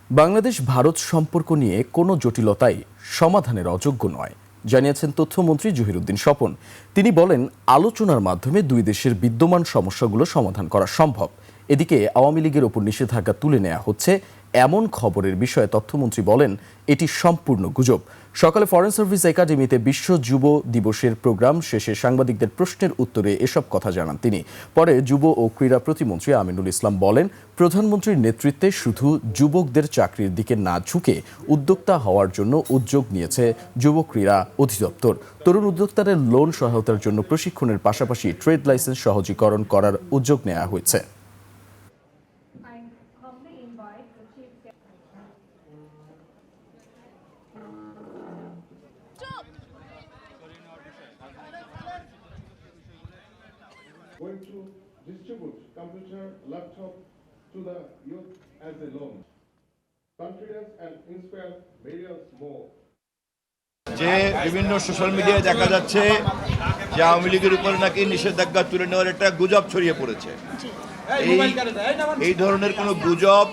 বাংলাদেশ ভারত সম্পর্ক নিয়ে কোনো জটিলতাই সমাধানের অযোগ্য নয়, জানিয়েছেন তথ্যমন্ত্রী জহিরুদ্দিন স্বপন। তিনি বলেন, আলোচনার মাধ্যমে দুই দেশের বিদ্যমান সমস্যাগুলো সমাধান করা সম্ভব। এদিকে আওয়ামী লীগের ওপর নিষেধাজ্ঞা তুলে নেওয়া হচ্ছে এমন খবরের বিষয়ে তথ্যমন্ত্রী বলেন, এটি সম্পূর্ণ গুজব। সকালে ফরেন সার্ভিস একাডেমিতে বিশ্ব যুব দিবসের প্রোগ্রাম শেষে সাংবাদিকদের প্রশ্নের উত্তরে এসব কথা জানান তিনি। পরে যুব ও ক্রীড়া প্রতিমন্ত্রী আমিনুল ইসলাম বলেন, প্রধানমন্ত্রীর নেতৃত্বে শুধু যুবকদের চাকরির দিকে না ঝুঁকে উদ্যোক্তা হওয়ার জন্য উদ্যোগ নিয়েছে যুব ক্রীড়া অধিদপ্তর। তরুণ উদ্যোক্তাদের লোন সহায়তার জন্য প্রশিক্ষণের পাশাপাশি ট্রেড লাইসেন্স সহজীকরণ করার উদ্যোগ নেওয়া হয়েছে। Going to distribute computer laptop to the youth as a loan. Confidence and inspire millions more. যে বিভিন্ন সোশ্যাল মিডিয়ায় দেখা যাচ্ছে যে আওয়ামী লীগের উপরে নাকি নিষেধাজ্ঞা তুলে নেওয়ার একটা গুজব ছড়িয়ে পড়েছে। এই ধরনের কোনো গুজব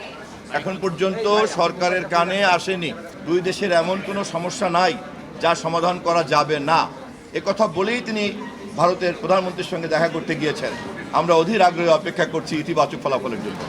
এখন পর্যন্ত সরকারের কানে আসেনি। দুই দেশের এমন কোনো সমস্যা নাই যা সমাধান করা যাবে না, একথা বলেই তিনি ভারতের প্রধানমন্ত্রীর সঙ্গে দেখা করতে গিয়েছেন। আমরা অধীর আগ্রহে অপেক্ষা করছি ইতিবাচক ফলাফলের জন্য।